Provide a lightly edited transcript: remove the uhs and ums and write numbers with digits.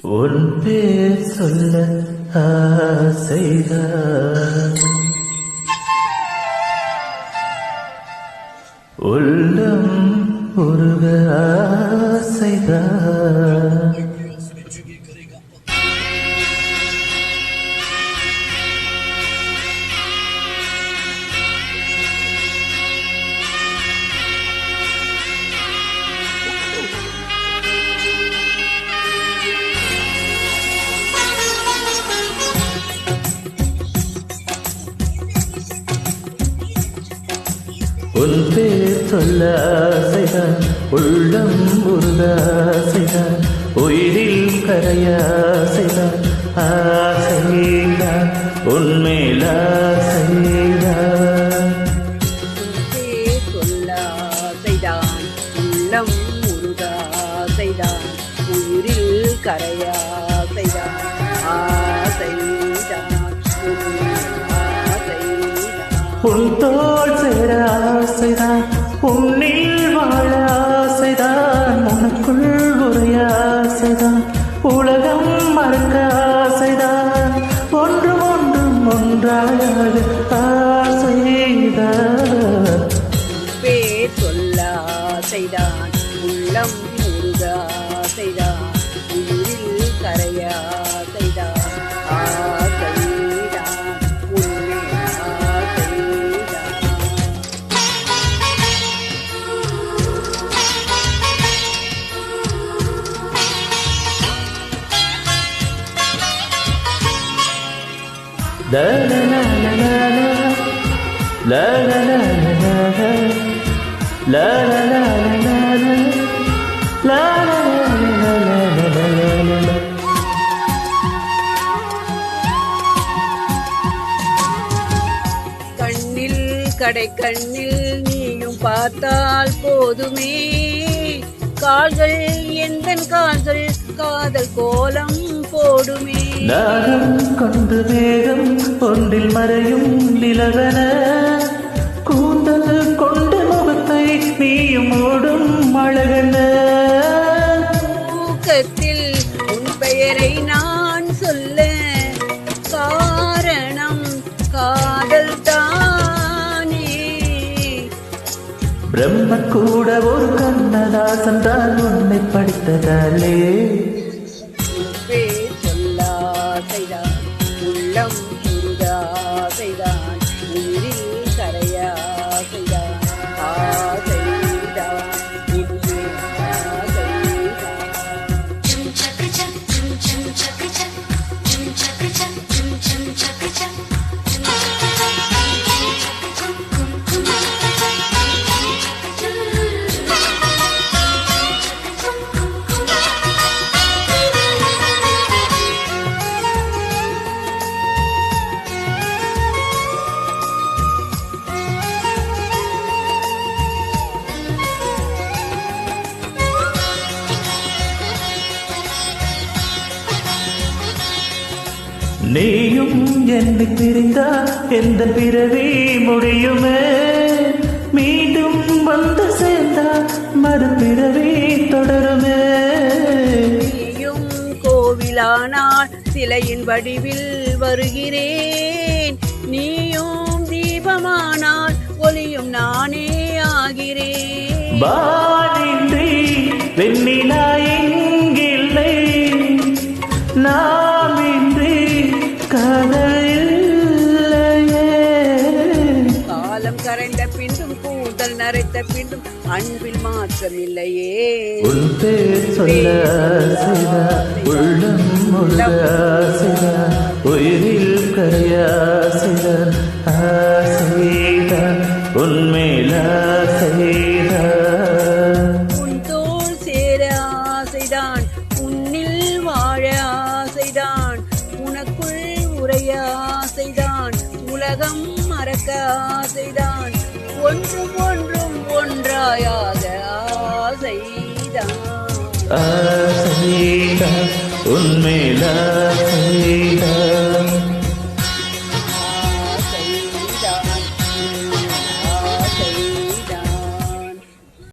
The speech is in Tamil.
உன் பேர் சொல்ல ஆசைதான், உள்ளம் உருக ஆசைதான். உன் பேர் சொல்ல ஆசைதான், உள்ளம் உருக ஆசைதான், உயிரில் கரைய ஆசைதான், ஆசைதான் உன்மேல் ஆசைதான். பேர் சொல்ல ஆசைதான், உள்ளம் உருக ஆசைதான், உயிரில் கரைய ஆசைதான், ஆசைதான் உன் தோள் சேர ஆசைதான், உன்னில் வாழ ஆசைதான், உனக்குள் உரைய ஆசைதான், உலகம் மறக்க ஆசைதான், ஒன்றும் ஒன்றும் ஒன்றாக ஆசைதான். பேர் சொல்ல ஆசைதான், உள்ளம் உருக ஆசைதான், உயிரில் கரைய ஆசைதான், ஆசைதான் la la la la la la la la la la la la la. கண்ணில் கடை கண்ணில் நீயும் பார்த்தால் போதுமே, கால்கள் எந்தன் கால்கள் காதல் கோலம் போடுமே. நாகம் கொண்டு வேகம் ஒன்றில் மறையும் நிலவன, கூந்தல் கொண்டு முகத்தை நீயும் ஓடும் அழகன. தூக்கத்தில் உன் பெயரை நான் சொல்ல காரணம் காதல் தானே. பிரம்ம கூட ஒரு கண்ணதாசன் தான் உன்னை படித்ததாலே. ஆசைதான் உள்ளம் உருக ஆசைதான், உயிரில் கரைய ஆசைதான், ஆசைதான் உன்மே ஆசைதான். நீயும் என்னை பிரிந்தா எந்த பிறவி முடியுமே, மீண்டும் வந்து சேர்ந்தா மறுபிறவி தொடருமே. நீயும் கோவிலானால் சிலையின் வடிவில் வருகிறேன், நீயும் தீபமானால் ஒளியும் நானே ஆகிறேன். வானின்றி வெண்ணிலா எங்கில்லை, நாமின்றி காதலில்லையே. காலம் கரைந்த பின்னும் கூந்தல் நரைத்த பின்னும் அன்பில் மாற்றமில்லையே. உன் பேர் சொல்ல ஆசைதான், உள்ளம் உருக ஆசைதான், உயிரில் கரைய ஆசைதான், ஆசைதான் உன்மேல் ஆசைதான். உன் தோள் சேர ஆசைதான், உன்னில் வாழ ஆசைதான், உனக்குள் உரைய ஆசைதான், உலகம் மறக்க ஆசைதான், ஒன்றும் ஒன்றும் ஒன்றாயாக ஆசைதான். ஆசைதான் உன்மேல்